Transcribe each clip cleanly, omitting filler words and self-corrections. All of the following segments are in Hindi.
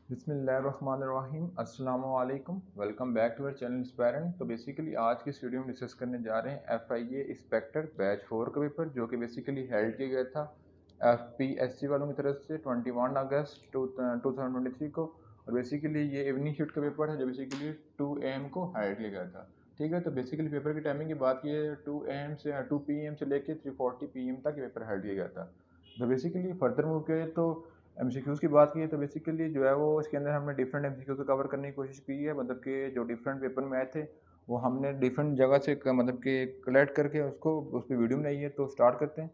बिस्मिल्लाहिर्रहमानिर्रहीम अस्सलामु अलैकुम welcome back to our channel Inspirant. तो बेसिकली आज की इस वीडियो में डिस्कस करने जा रहे हैं FIA इंस्पेक्टर बैच 4 का पेपर, जो कि बेसिकली हेल्ड किया गया था FPSC वालों की तरफ से 21 अगस्त 2023 को। और बेसिकली ये इवनिंग शिफ्ट का पेपर है जो बेसिकली 2 AM को हेल्ड किया गया था। ठीक है, तो बेसिकली पेपर की टाइमिंग की बात की है 2 AM से 2 PM से लेकर 3:40 PM तक ये पेपर हेल्ड किया गया था। तो बेसिकली फर्दर मूव किया तो एमसीक्यूज़ की बात की है तो बेसिकली जो है वो इसके अंदर हमने डिफरेंट एमसीक्यूज़ को कवर करने की कोशिश की है। मतलब कि जो डिफरेंट पेपर में आए थे वो हमने डिफरेंट जगह से मतलब कि कलेक्ट करके उसको उस पर वीडियो बनाई है। तो स्टार्ट करते हैं।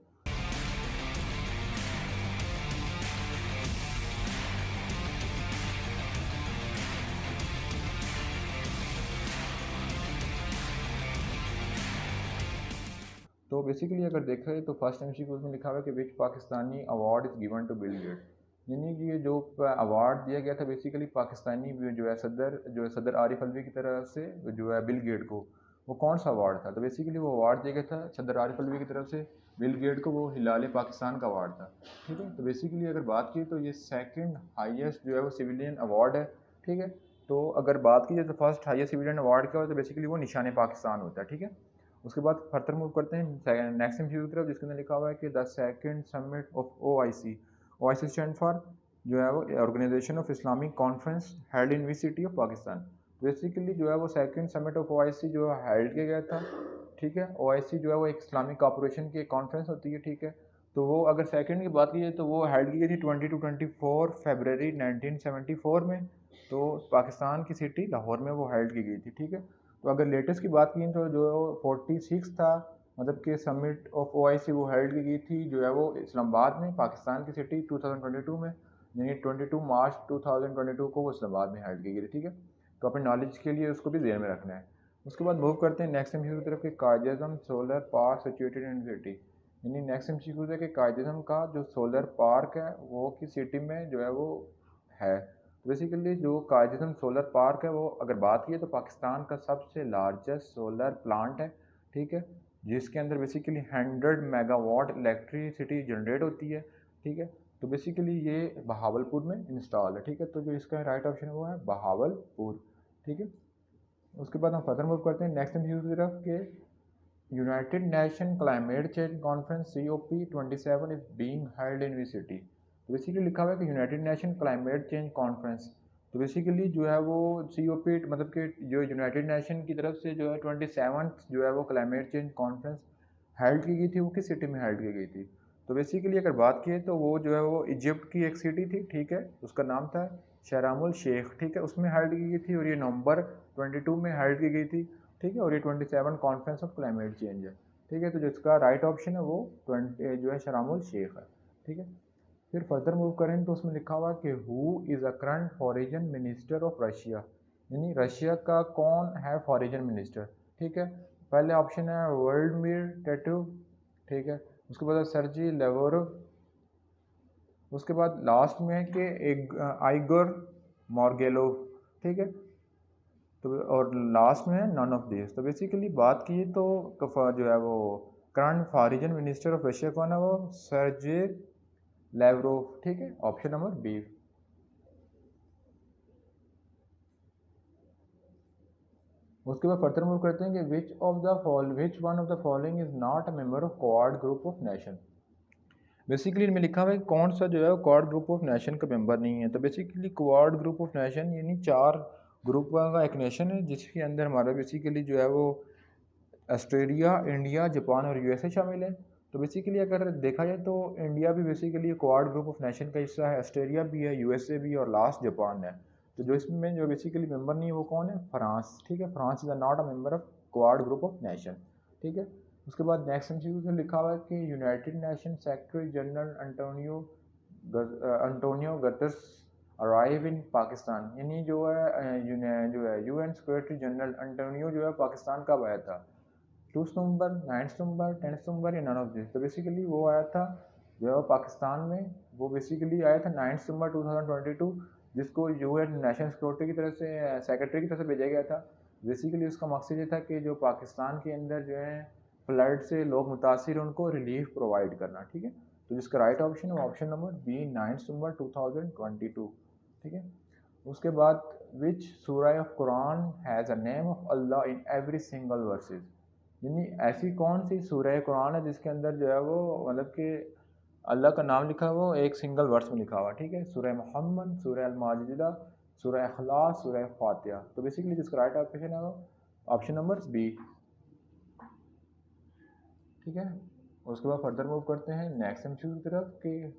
तो बेसिकली अगर देखा जाए तो फर्स्ट एमसीक्यूज़ में लिखा हुआ है कि which Pakistani award is given to Bill Gates, यानी कि ये जो अवार्ड दिया गया था बेसिकली पाकिस्तानी जो है सदर आरिफ अलवी की तरफ से जो है बिल गेट को, वो कौन सा अवार्ड था। तो बेसिकली वो अवार्ड दिया गया था सदर आरिफ अलवी की तरफ से बिल गेट को, वो हिलाल पाकिस्तान का अवार्ड था। ठीक है, तो बेसिकली अगर बात की तो ये सेकंड हाईएस्ट जो है वो सिविलियन अवार्ड है। ठीक है, तो अगर बात की जाए तो फर्स्ट हाईएस्ट सिविलियन अवार्ड क्या होता है, बेसिकली वो निशान पाकिस्तान होता है। ठीक है, उसके बाद फर्दर मूव करते हैं नेक्स्ट एमसीक्यू की तरफ, जिसके अंदर लिखा हुआ है कि the second summit of OIC stand for जो है वो organisation of Islamic conference held in which city of Pakistan. Basically जो है वो सेकंड समिट ऑफ OIC जो है हेल्ड किया गया था। ठीक है, OIC जो है वो एक इस्लामिक कॉपरेशन की कॉन्फ्रेंस होती है। ठीक है, तो वो अगर सेकंड की बात की जाए तो वो हेल्ड की गई थी 20 to 24 फरवरी 1974 में। तो पाकिस्तान की सिटी लाहौर में वो हेल्ड की गई थी। ठीक है, तो अगर लेटेस्ट की बात की तो जो 46 था, मतलब कि समिट ऑफ OIC वो हेल्ड की गई थी जो है वो इस्लामाबाद में, पाकिस्तान की सिटी 2022 में, यानी 22 मार्च 2022 को वो इस्लामाबाद में हेल्ड की गई थी। ठीक है, तो अपने नॉलेज के लिए उसको भी ध्यान में रखना है। उसके बाद मूव करते हैं नेक्स्ट एमसीक्यू की तरफ कि Quaid-e-Azam solar park situated in city, यानी नेक्स्ट एमसीक्यू है कि कायद-ए-आज़म का जो सोलर पार्क है वो किस सिटी में जो है वो है। तो बेसिकली जो कायद-ए-आज़म सोलर पार्क है वो अगर बात की तो पाकिस्तान का सबसे लार्जेस्ट सोलर प्लांट है। ठीक है, जिसके अंदर बेसिकली 100 मेगावाट इलेक्ट्रिसिटी जनरेट होती है। ठीक है, तो बेसिकली ये बहावलपुर में इंस्टॉल है। ठीक है, तो जो इसका राइट ऑप्शन है वो है बहावलपुर। ठीक है, उसके बाद हम फर्दर मूव करते हैं नेक्स्ट एमसीक्यू की तरफ के United Nation climate change conference COP27 is being held in we city. तो बेसिकली लिखा हुआ है कि United Nation climate change conference, तो बेसिकली जो है वो COP मतलब कि जो यूनाइटेड नेशन की तरफ से जो है 27th जो है वो क्लाइमेट चेंज कॉन्फ्रेंस हेल्ड की गई थी, वो किस सिटी में हेल्ड की गई थी। तो बेसिकली अगर बात की तो वो जो है वो इजिप्ट की एक सिटी थी। ठीक है, उसका नाम था शरामुल शेख। ठीक है, उसमें हेल्ड की गई थी और ये नवंबर 22 में हेल्ड की गई थी। ठीक है, और ये 27 कॉन्फ्रेंस ऑफ क्लाइमेट चेंज है। ठीक है, तो जिसका राइट ऑप्शन है वो 20 जो है शरामुल शेख है। ठीक है, फिर फर्दर मूव करें तो उसमें लिखा हुआ कि who is a current foreign minister of Russia, यानी रशिया का कौन है फॉरेन मिनिस्टर। ठीक है, पहले ऑप्शन है वर्ल्डमिर टेटू। ठीक है, उसके बाद सर्जी लेवरोव, उसके बाद लास्ट में है कि एक आइगोर मॉर्गेलोव। ठीक है, तो और लास्ट में है नन ऑफ दिस। तो बेसिकली बात की तो जो है वो current foreign minister of Russia कौन है, वो सर्जे लेवरोव। ठीक है, ऑप्शन नंबर बी। उसके बाद फर्दर मूव करते हैं कि which one of the following is not a member of quad group of nation. Basically इनमें लिखा हुआ है कौन सा जो है क्वाड ग्रुप ऑफ नेशन का मेंबर नहीं है। तो basically quad group of nation यानी 4 ग्रुप का एक नेशन है, जिसके अंदर हमारा बेसिकली जो है वो ऑस्ट्रेलिया, इंडिया, जापान और USA शामिल है। तो बेसिकली अगर देखा जाए तो इंडिया भी basically quad group of nation का हिस्सा है, ऑस्ट्रेलिया भी है, USA भी है और लास्ट जापान है। तो जो इसमें जो बेसिकली मेंबर नहीं है वो कौन है, फ्रांस। ठीक है, France is not a member of quad group of nation. ठीक है, उसके बाद नेक्स्ट एमसीक्यू में लिखा हुआ है कि United Nation secretary general Antonio Guterres arrive in Pakistan, यानी जो है UN सेक्रेटरी जनरल अंटोनियो जो है पाकिस्तान कब आया था, 2 सितंबर, 9 सितंबर, 10 सितंबर या नन ऑफ दिस। तो बेसिकली वो आया था जो है पाकिस्तान में, वो बेसिकली आया था 9 सितंबर 2022, जिसको UN नेशनल सिक्योरिटी की तरफ से सेक्रेटरी की तरफ से भेजा गया था। बेसिकली उसका मकसद ये था कि जो पाकिस्तान के अंदर जो है फ्लड से लोग मुतासिर उनको रिलीफ प्रोवाइड करना। ठीक है, तो जिसका राइट ऑप्शन है वो ऑप्शन नंबर बी 9 सितंबर 2022। ठीक है, उसके बाद विच सूरह of Quran has a name of Allah in every single versus, यानी ऐसी कौन सी सूरह कुरान है जिसके अंदर जो है वो मतलब कि अल्लाह का नाम लिखा हुआ वो एक सिंगल वर्स में लिखा हुआ, ठीक है। सूरह मोहम्मद, सूरह अल-माजिदा, सूरह इखलास, सूरह फातिहा। तो बेसिकली जिसका राइट ऑप्शन है वो ऑप्शन नंबर बी, ठीक है। उसके बाद फर्दर मूव करते हैं नेक्स्ट एमसीक्यू की तरफ कि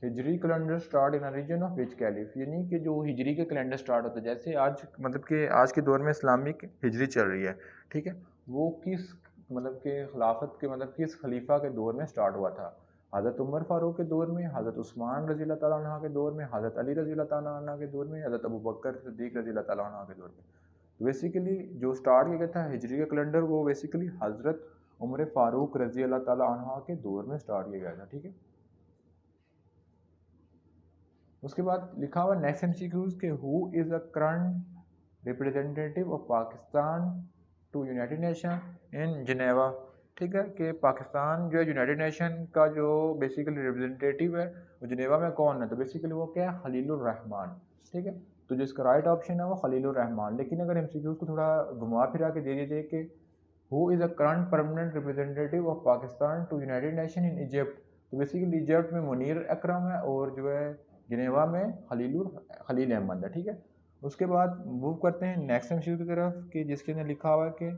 Hijri calendar start in reign of which caliph, यानी कि जो हिजरी के कैलेंडर स्टार्ट होता है, जैसे आज मतलब कि आज के दौर में इस्लामिक हिजरी चल रही है, ठीक है, वो किस मतलब के खिलाफत के मतलब किस खलीफा के दौर में स्टार्ट हुआ था। हज़रत उमर फ़ारूक के दौर में, हज़रत उस्मान रज़ी अल्लाह तआला अन्हु के दौर में, हज़रत अली रज़ी अल्लाह तआला अन्हु के दौर में, हज़रत अबू बकर सिद्दीक़ रज़ी अल्लाह तआला अन्हु के दौर में। तो बेसिकली जो स्टार्ट किया गया था हिजरी का कैलेंडर वो बेसिकली हज़रत उमर फ़ारूक रज़ी अल्लाह तआला अन्हु के दौर में स्टार्ट किया गया था, ठीक है। उसके बाद लिखा हुआ नेक्स्ट एमसीक्यूज के who is a current representative of Pakistan to United Nation in Geneva, ठीक है, कि पाकिस्तान जो है यूनाइटेड नेशन का जो बेसिकली रिप्रेजेंटेटिव है वो जिनेवा में कौन है, तो बेसिकली वो क्या है, खलीलुर रहमान, ठीक है। तो जो इसका राइट ऑप्शन है वो खलीलुर रहमान। लेकिन अगर एमसीक्यूज को थोड़ा घुमा फिरा के दे दीजिए कि who is a current permanent representative of Pakistan to United Nation in Egypt, तो बेसिकली इजिप्ट में मुनीर अकरम है और जो है जिनेवा में खलील अहमद है, ठीक है। उसके बाद मूव करते हैं नेक्स्ट एमसीक्यू की तरफ कि जिसके अंदर लिखा हुआ है कि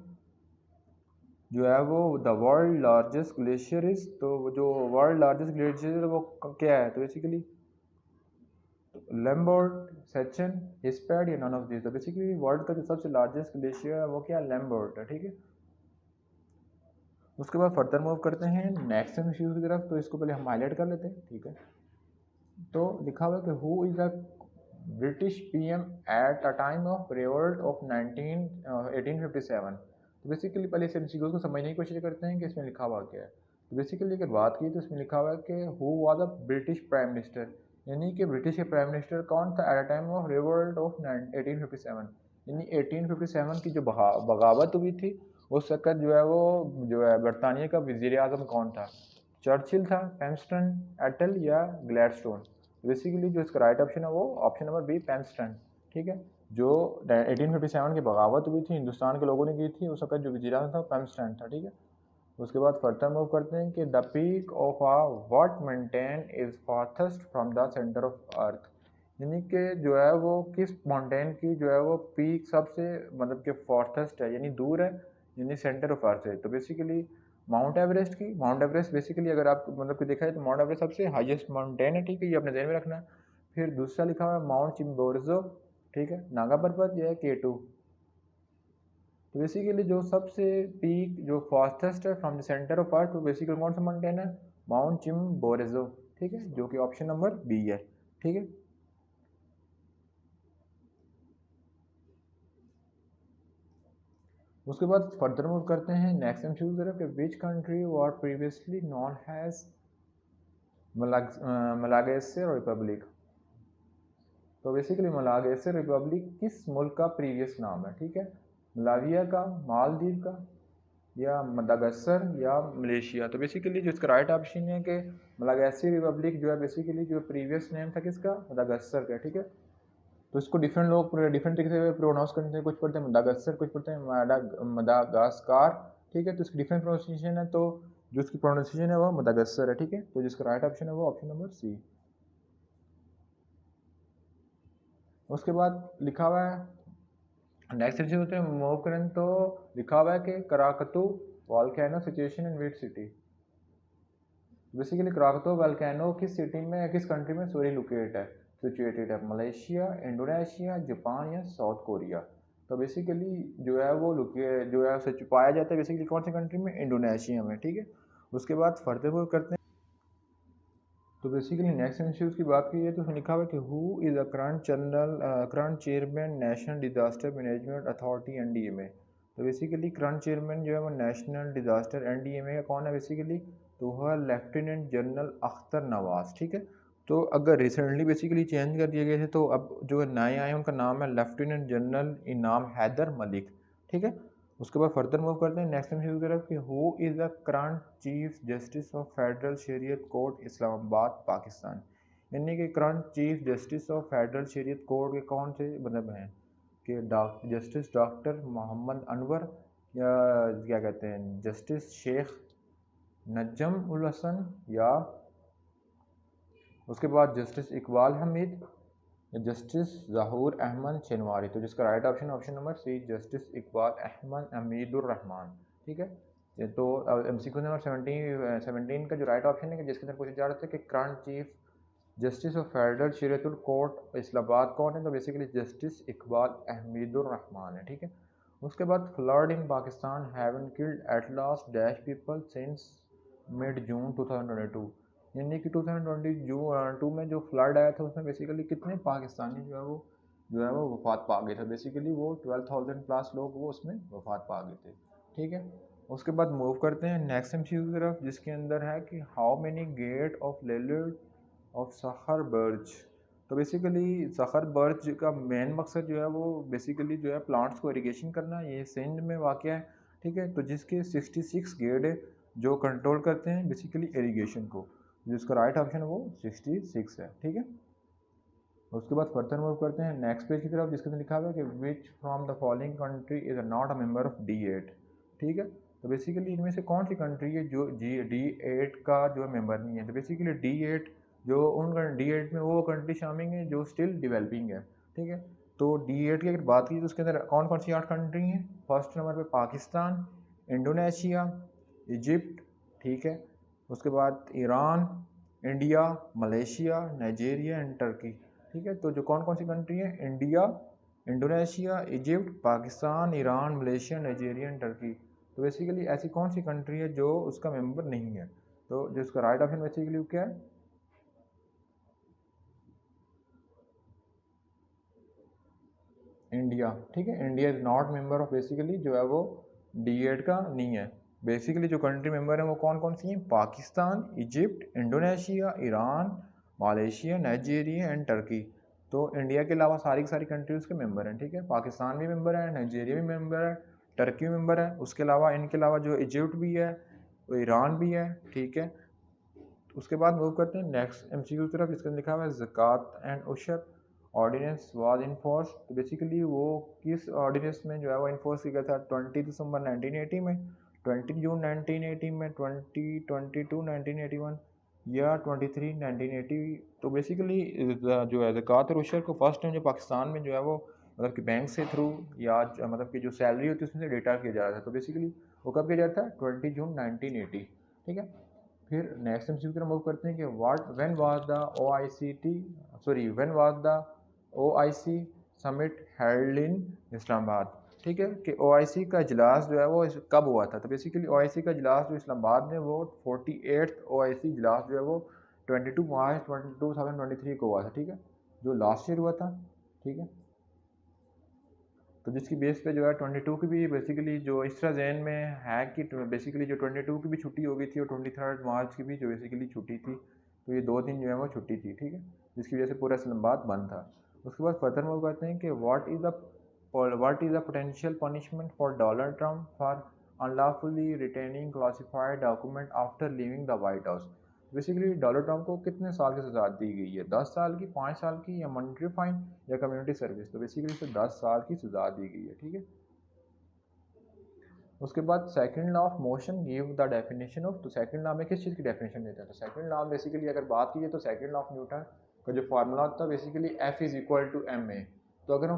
जो है वो the world largest glacier is, तो वो जो वर्ल्ड लार्जेस्ट ग्लेशियर है वो क्या है, तो बेसिकली लैम्बर्ट, सेचन, हिस्पैड या नन ऑफ दिस। तो बेसिकली वर्ल्ड का जो सबसे लार्जेस्ट ग्लेशियर है वो क्या है, लैम्बर्ट है, ठीक है। उसके बाद फर्दर मूव करते हैं नेक्स्ट एमसीक्यू की तरफ, तो इसको पहले हम हाईलाइट कर लेते हैं, ठीक है। तो लिखा हुआ है कि who is the British PM at a time of revolt of 1857। तो बेसिकली पहले इस एमसीक्यू को समझने की कोशिश करते हैं कि इसमें लिखा हुआ क्या है। तो बेसिकली अगर बात की तो इसमें लिखा हुआ है कि who was the British prime minister, यानी कि ब्रिटिश के प्राइम मिनिस्टर कौन था at a time of revolt of 1857, यानी 1857 की जो बगावत हुई थी उस वक्त जो है बरतानिया का वज़ीर आज़म कौन था, चर्चिल था, पैमस्टन, एटल या ग्लैडस्टोन। बेसिकली जो इसका राइट ऑप्शन है वो ऑप्शन नंबर बी, पैमस्टन, ठीक है। जो 1857 की बगावत हुई थी हिंदुस्तान के लोगों ने की थी, उस वक्त जो वज़ीर आज़म था पैमस्टन था, ठीक है। उसके बाद फर्दर मूव करते हैं कि the peak of ah what mountain is farthest from the centre of earth, यानी कि जो है वो किस माउंटेन की जो है वो पीक सबसे मतलब कि फार्थेस्ट है यानी दूर है, यानी सेंटर ऑफ अर्थ है। तो बेसिकली माउंट एवरेस्ट की, माउंट एवरेस्ट बेसिकली अगर आप मतलब कि देखा जाए तो माउंट एवरेस्ट सबसे हाईएस्ट माउंटेन है, ठीक है, ये अपने ध्यान में रखना है। फिर दूसरा लिखा हुआ है माउंट चिम्बोरजो, ठीक है, नागा पर्वत, यह है K2। तो बेसिकली जो सबसे पीक जो फास्टेस्ट है फ्रॉम द सेंटर ऑफ अर्थ वो बेसिकली कौन सा माउंटेन है, माउंट चिम्बोरजो, ठीक है, जो कि ऑप्शन नंबर बी है, ठीक है। उसके बाद फर्दर मूव करते हैं नेक्स्ट एमसीक्यू की तरफ कि which country were previously known as Madagascar republic. तो बेसिकली मलागास्कर रिपब्लिक किस मुल्क का प्रीवियस नाम है, ठीक है, मलाविया का, मालदीव का या मदागास्कर या मलेशिया। तो बेसिकली जो इसका राइट ऑप्शन है कि मलागास्कर रिपब्लिक जो है बेसिकली जो प्रीवियस नेम था किसका, मदागास्कर का, ठीक है। तो इसको डिफरेंट लोग डिफरेंट तरीके से प्रोनाउंस करते हैं, कुछ पढ़ते हैं मदागास्कर, कुछ पढ़ते हैं मदागास्कार, ठीक है। तो इसकी डिफरेंट प्रोनाउंसिएशन है, तो जो इसकी प्रोनाउंसिएशन है वो मदागास्कर है, ठीक है। तो जिसका राइट ऑप्शन है वो ऑप्शन नंबर सी। उसके बाद लिखा हुआ है नेक्स्ट सेक्शन होते हैं मूव करें, तो लिखा हुआ है कि Krakatoa volcano situation in which city. Basically Krakatoa volcano किस सिटी में, किस कंट्री में सॉरी लोकेट है, सिचुएटेड है, मलेशिया, इंडोनेशिया, जापान या साउथ कोरिया। तो बेसिकली जो है वो जो है पाया जाता है बेसिकली कौन सी कंट्री में, इंडोनेशिया में, ठीक है। उसके बाद फर्दर मूव करते हैं, तो बेसिकली नेक्स्ट इंस्टीट्यूट की बात की है तो उसमें लिखा हुआ है कि who is a current chairman national disaster management authority NDMA। तो बेसिकली करंट चेयरमैन जो है वो नेशनल डिजास्टर NDMA का कौन है बेसिकली, तो वह लेफ्टिनेंट जनरल अख्तर नवाज, ठीक है। तो अगर रिसेंटली बेसिकली चेंज कर दिए गए थे तो अब जो नए आए उनका नाम है लेफ्टिनेंट जनरल इनाम हैदर मलिक, ठीक है। उसके बाद फर्दर मूव करते हैं नेक्स्ट एमसीक्यू की तरफ कि who is the current chief justice of federal शरीयत कोर्ट इस्लामाबाद पाकिस्तान, यानी कि current chief justice of federal शरीयत कोर्ट के कौन से मतलब हैं कि जस्टिस डॉक्टर मोहम्मद अनवर या क्या कहते हैं जस्टिस शेख नजम उल हसन या उसके बाद जस्टिस इकबाल हमीद या जस्टिस ज़हूर अहमद शनवारी। तो जिसका right option option number C justice Iqbal Ahmad Hamidur Rahman. ठीक है, तो MCQ नंबर 17 का जो राइट ऑप्शन है कि जिसके अंदर पूछा जा रहा था कि current chief justice of federal शरीयतुल कोर्ट इस्लामाबाद कौन है, तो बेसिकली जस्टिस इकबाल अहमदुर रहमान है। ठीक है, उसके बाद flood in Pakistan have killed at last dash people since mid June 2022। यानी कि 2022 में जो फ्लड आया था उसमें बेसिकली कितने पाकिस्तानी जो है वो वफात पा गए थे। बेसिकली वो 12,000 प्लस लोग वो उसमें वफात पा गए थे। ठीक है, उसके बाद मूव करते हैं नेक्स्ट MCQ की तरफ, जिसके अंदर है कि हाउ मेनी गेट ऑफ लिलिड ऑफ सखर बर्ज। तो बेसिकली सखर बर्ज का मेन मकसद जो है वो बेसिकली जो है प्लांट्स को इरिगेशन करना, ये सिंध में वाक़ है। ठीक है, तो जिसके 66 गेट है जो कंट्रोल करते हैं बेसिकली इरिगेशन को, जिसका राइट ऑप्शन है वो 66 है। ठीक है, उसके बाद फर्दर मूव करते हैं नेक्स्ट पेज की तरफ, जिसके अंदर लिखा हुआ है कि which from the following country is not a member of D8। ठीक है, तो बेसिकली इनमें से कौन सी कंट्री है जो D8 का जो मेंबर नहीं है। तो बेसिकली D8 जो उन D8 में वो कंट्री शामिल है जो स्टिल डेवलपिंग है। ठीक है, तो D8 की अगर बात की तो उसके अंदर कौन कौन सी 8 कंट्री हैं। फर्स्ट नंबर पे पाकिस्तान, इंडोनेशिया, इजिप्ट, ठीक है, उसके बाद Iran, India, Malaysia, Nigeria and Turkey. ठीक है, तो जो कौन कौन सी कंट्री है, India, Indonesia, Egypt, Pakistan, Iran, Malaysia, Nigeria and Turkey. तो बेसिकली ऐसी कौन सी कंट्री है जो उसका मेंबर नहीं है। तो जो उसका राइट ऑप्शन बेसिकली क्या है, इंडिया। ठीक है, India is not member of basically जो है वो D8 का नहीं है। बेसिकली जो कंट्री मेंबर है वो कौन कौन सी हैं, Pakistan, Egypt, Indonesia, Iran, Malaysia, Nigeria and Turkey. तो इंडिया के अलावा सारी की सारी कंट्रीज़ के मेंबर हैं। ठीक है, पाकिस्तान भी मेंबर है, नाइजीरिया भी मेंबर है, टर्की भी मेंबर है। उसके अलावा इनके अलावा जो इजिप्ट भी है, वो ईरान भी है। ठीक है, उसके बाद मूव करते हैं नेक्स्ट MCQ की तरफ, जिसके अंदर लिखा हुआ है ज़कात एंड उशर ऑर्डिनेंस वाज इन्फोर्स। तो बेसिकली वो किस ऑर्डिनेंस में जो है वो इन्फोर्स किया गया था, 20 दिसंबर 1980 में, 20 जून 1980 में, 2022 1981 या 23 1980। तो बेसिकली जो है ज़कात और उशर को फर्स्ट टाइम जो पाकिस्तान में जो है वो मतलब कि बैंक से थ्रू या मतलब कि जो सैलरी होती है उसमें से डेटा किया जा रहा था। तो बेसिकली वो कब किया जाता है, 20 जून 1980। ठीक है, फिर नेक्स्ट MCQ की तरफ मूव करते हैं कि when was the OIC summit held in Islamabad. ठीक है, कि OIC का इजलास जो है वो कब हुआ था। तो बेसिकली OIC का इजलास जो इस्लामाबाद में वो 48th OIC इजलास जो है वो 22 मार्च 2023 को हुआ था। ठीक है, जो लास्ट ईयर हुआ था। ठीक है, तो जिसकी बेस पे जो है 22 की भी बेसिकली जो इस तरह जहन में है कि बेसिकली जो 22 की भी छुट्टी हो गई थी और 23 मार्च की भी जो बेसिकली छुट्टी थी, तो ये 2 दिन जो है वो छुट्टी थी। ठीक है, जिसकी वजह से पूरा इस्लामाबाद बंद था। उसके बाद फर्दर मूव करते हैं कि what is the potential punishment for Donald Trump for unlawfully retaining classified document after leaving the white house. Basically Donald Trump को कितने साल की सज़ा दी गई है, 10 साल की, 5 साल की या मॉनिटरी फाइन या कम्युनिटी सर्विस। तो बेसिकली इसे 10 साल की सज़ा दी गई है। ठीक है, उसके बाद second law of motion give the definition of. तो सेकंड लॉ में किस चीज़ की डेफिनेशन देता है, तो सेकंड लॉ बेसिकली अगर बात कीजिए तो सेकंड लॉ ऑफ न्यूटन का जो फार्मूला होता है बेसिकली F=ma। तो अगर हम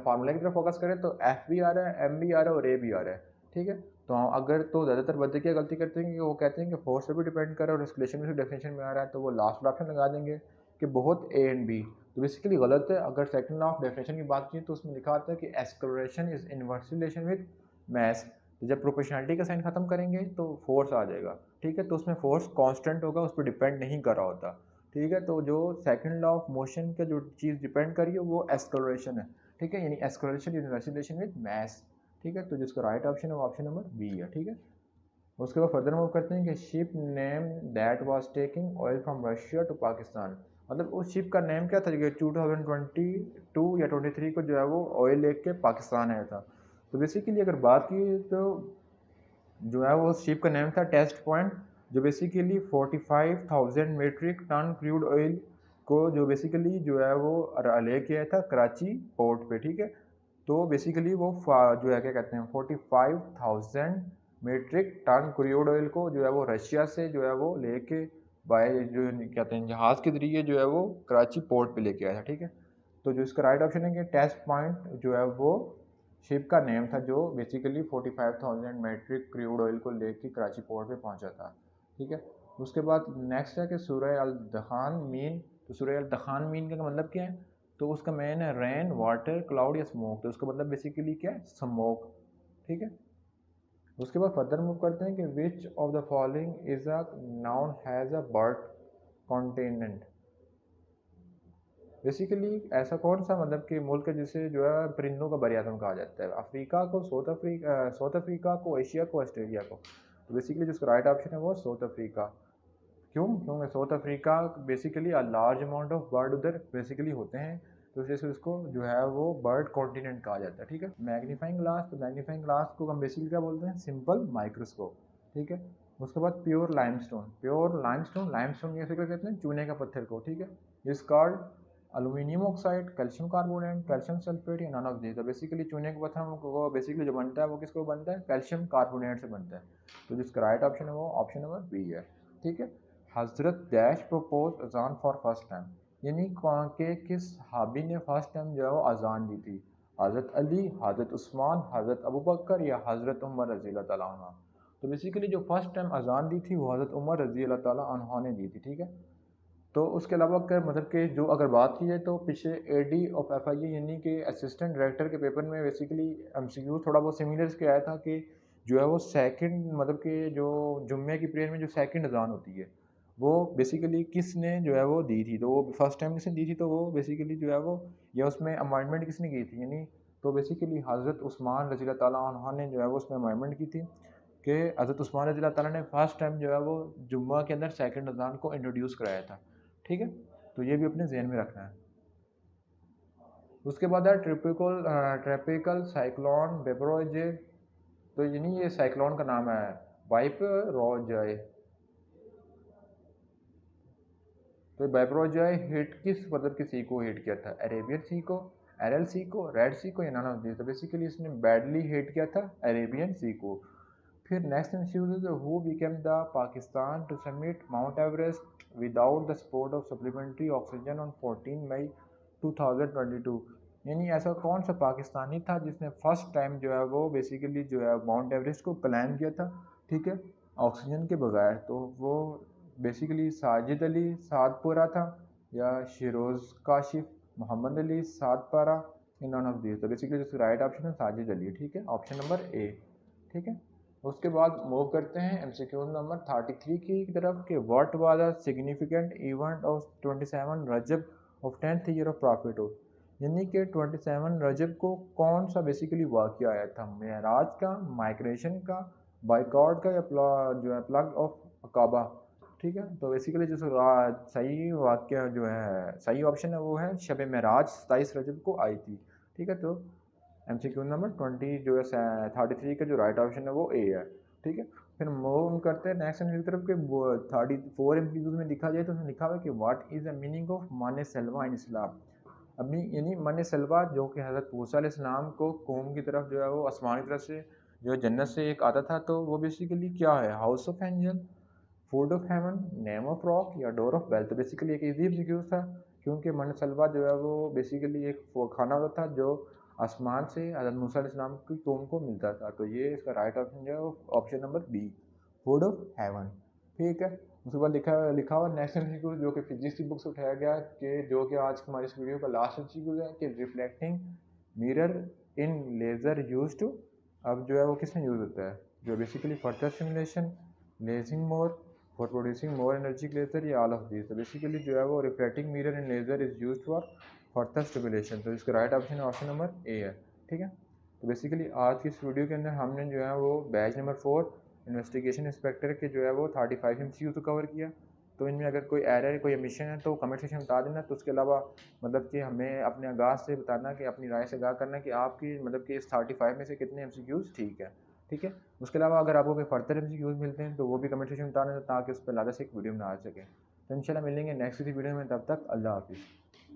फार्मूला की तरफ फोकस करें तो F भी आ रहा है, M भी आ रहा है और A भी आ रहा है। ठीक है, तो हम अगर तो ज़्यादातर बच्चे क्या गलती करते हैं कि वो कहते हैं कि फोर्स पर भी डिपेंड कर रहा है और एक्सलेशन में डेफिनेशन में आ रहा है, तो वो लास्ट ऑप्शन लगा देंगे कि बहुत A एंड B। तो बेसिकली गलत है। अगर सेकंड लॉ ऑफ डेफिनेशन की बात की तो उसमें लिखा आता है कि acceleration is inversely relation with mass. तो जब प्रोपोर्शनलिटी का साइन खत्म करेंगे तो फोर्स आ जाएगा। ठीक है, तो उसमें फोर्स कांस्टेंट होगा, उस पर डिपेंड नहीं कर रहा होता। ठीक है, तो जो सेकंड लॉ ऑफ मोशन का जो चीज़ डिपेंड करी है वो एक्सलरेशन है। ठीक है, यानी acceleration is inversely relation with mass. ठीक है, तो जिसका राइट ऑप्शन है वो ऑप्शन नंबर बी है। ठीक है, उसके बाद फर्दर मूव करते हैं कि ship name that was taking oil from Russia to Pakistan. मतलब उस शिप का नेम क्या था कि 2022 या 23 को जो है वो ऑयल लेके पाकिस्तान आया था। तो बेसिकली अगर बात की तो जो है वो शिप का नेम था टेस्ट पॉइंट, जो basically 45,000 metric ton crude oil को जो बेसिकली जो है वो ले किया था कराची पोर्ट पे, ठीक है। तो बेसिकली वो जो है क्या कहते हैं 45,000 मीट्रिक टन क्रूड ऑयल को जो है वो रशिया से जो है वो लेके बाय जो कहते हैं जहाज़ के ज़रिए जो है वो कराची पोर्ट पे लेके आया था, ठीक है। तो जो इसका राइट ऑप्शन है कि टेस्ट पॉइंट जो है वो शिप का नेम था जो बेसिकली 45,000 मीट्रिक क्रूड ऑयल को लेके कराची पोर्ट पे पहुंचा था, ठीक है। उसके बाद नेक्स्ट है कि सूरह अल दखान मीन। तो सूरह अल दखान मीन का मतलब क्या है? तो उसका मेन है रेन वाटर क्लाउड या स्मोक। तो उसका मतलब बेसिकली क्या है? स्मोक, ठीक है। उसके बाद फर्दर मूव करते हैं कि which of the following is a noun has a bird continent. Basically ऐसा कौन सा मतलब कि मुल्क है जिसे जो है परिंदों का बर आज़म कहा जाता है? अफ्रीका को, साउथ अफ्रीका को, एशिया को, ऑस्ट्रेलिया को। तो बेसिकली जिसका राइट ऑप्शन है वो साउथ अफ्रीका। क्यों? क्योंकि south Africa basically large amount of bird उधर बेसिकली होते हैं, तो जैसे उसको जो है वो बर्ड कॉन्टिनेंट कहा जाता है, ठीक है। Magnifying glass. तो मैग्नीफाइंग ग्लास को हम बेसिकली क्या बोलते हैं? सिंपल माइक्रोस्कोप, ठीक है। उसके बाद pure limestone. Pure limestone, limestone कैसे कहते हैं? चूने का पत्थर को, ठीक है। इस called aluminium oxide, calcium carbonate, calcium sulphate या नन ऑफ दीज। तो बेसिकली चूने का पत्थर को बेसिकली जो बनता है वो किसको बनता है? कैल्शियम कार्बोनेट से बनता है। तो जिसका राइट ऑप्शन है वो ऑप्शन नंबर बी है, ठीक है। हजरत डैश प्रपोज अजान फॉर फर्स्ट टाइम। यानी के किस सहाबी ने फर्स्ट टाइम जो है वो अजान दी थी? हज़रत अली, हज़रत उस्मान, हज़रत अबू बकर या हज़रत उमर रज़ी अल्लाह ताला अन्हु। तो बेसिकली जो फर्स्ट टाइम अजान दी थी वो हज़रत उमर रज़ी अल्लाह ताला अन्हु ने दी थी, ठीक है। तो उसके अलावा अगर मतलब कि जो अगर बात की जाए तो पीछे एडी ऑफ एफआईए यानी कि असिस्टेंट डायरेक्टर के पेपर में बेसिकली एमसीक्यू थोड़ा बहुत सिमिलर के आया था कि जो है वो सेकंड मतलब कि जो जुम्मे की प्रेयर में जो सेकंड अजान होती है वो बेसिकली किसने जो है वो दी थी? तो वो फर्स्ट टाइम किसने दी थी? तो वो बेसिकली जो है वो या उसमें अमेंडमेंट किसने की थी? यानी तो बेसिकली हज़रत उस्मान रज़ी अल्लाह ताला अन्हु ने जो है वो उसमें अमेंडमेंट की थी कि हज़रत उस्मान रज़ी अल्लाह ताला ने फर्स्ट टाइम जो है वो जुम्मा के अंदर सेकंड अजान को इंट्रोड्यूस कराया था, ठीक है। तो ये भी अपने जहन में रखना है। उसके बाद है ट्रॉपिकल साइक्लोन बेपरोजे। तो यानी ये साइक्लोन का नाम है बाइपरोजय। तो बाइपरोजय हिट किस मतलब की सी को हिट किया था? अरेबियन सी को, एरल सी को, रेड सी को या नन ऑफ दिस। तो बेसिकली इसने बैडली हिट किया था अरेबियन सी को। फिर next issues who became the Pakistan to submit Mount Everest without the support of supplementary oxygen on 14 May 2022। यानी ऐसा कौन सा पाकिस्तानी था जिसने फर्स्ट टाइम जो है वो बेसिकली जो है माउंट एवरेस्ट को क्लाइम किया था, ठीक है, ऑक्सीजन के बगैर? तो वो बेसिकली साजिद अली सादपुरा था या Shehroze Kashif Muhammad Ali Sadpara in none of this. तो बेसिकली जो राइट ऑप्शन है साजिद अली, ठीक है, ऑप्शन नंबर ए, ठीक है। उसके बाद मूव करते हैं एमसीक्यू नंबर 33 की तरफ कि what was a significant event of 27 Rajab of 10th year of prophet हो। यानी कि 27 रजब को कौन सा बेसिकली वाक़या आया था? मेराज का, माइग्रेशन का, बाइकआउट का या जो है प्लग ऑफ काबा, ठीक है। तो बेसिकली जो सही वाक़या जो है सही ऑप्शन है वो है शब मेराज 27 रजब को आई थी, ठीक है। तो एमसीक्यू नंबर 20 जो है 33 का जो राइट ऑप्शन है वो ए है, ठीक है। फिर मूव करते हैं नेक्स्ट एमसीक्यू की तरफ के 34 एमसीक्यूज में लिखा जाए तो उसमें लिखा हुआ है कि what is the meaning of मन सलवा इन इस्लाम। अपनी यानी मन सलवा जो कि हज़रत मूसा अलैहिस्सलाम को कौम की तरफ जो है वो आसमान की तरफ से जो जन्नत से एक आता था, तो वो बेसिकली क्या है? House of angel, food of haven, name of rock या डोर ऑफ वेल्थ। तो बेसिकली एक इजी एमसीक्यू था क्योंकि मन सलवा जो है वो बेसिकली एक खाना होता था जो आसमान से हज़रत मूसा अलैहिस्सलाम की कौम को मिलता था। तो ये इसका राइट ऑप्शन जो है वो option number B, food of heaven, ठीक है। उसके बाद लिखा हुआ नेक्स्ट एमसीक्यू जो कि फिजिक्स की बुक से उठाया गया कि जो कि आज हमारी इस वीडियो का लास्ट एमसीक्यू है कि reflecting mirror in laser use to. अब जो है वो किस में यूज़ होता है? जो basically further simulation, lazing more, for producing more energic laser या ऑल ऑफ दिस। तो बेसिकली जो है वो reflecting mirror in laser is use for further stimulation. तो इसका राइट ऑप्शन है ऑप्शन नंबर ए है, ठीक है। तो बेसिकली आज की इस वीडियो के अंदर हमने जो है वो बैच नंबर 4 इन्वेस्टिगेशन इंस्पेक्टर के जो है वो 35 एमसीक्यू को कवर किया। तो इनमें अगर कोई एरर कोई ओमिशन है तो कमेंट सेक्शन में बता देना। तो उसके अलावा मतलब कि हमें अपने आगाज़ से बताना कि अपनी राय से आगाह करना कि आपकी मतलब कि इस 35 में से कितने एमसीक्यूज़ ठीक है, ठीक है। उसके अलावा अगर आपको कोई फर्दर एमसीक्यूज़ मिलते हैं तो वो भी कमेंट सेक्शन में बताना ताकि उस पर ज़्यादा से एक वीडियो बना सकें। तो इंशाल्लाह मिलेंगे नेक्स्ट किसी वीडियो में, तब तक अल्लाह हाफिज़।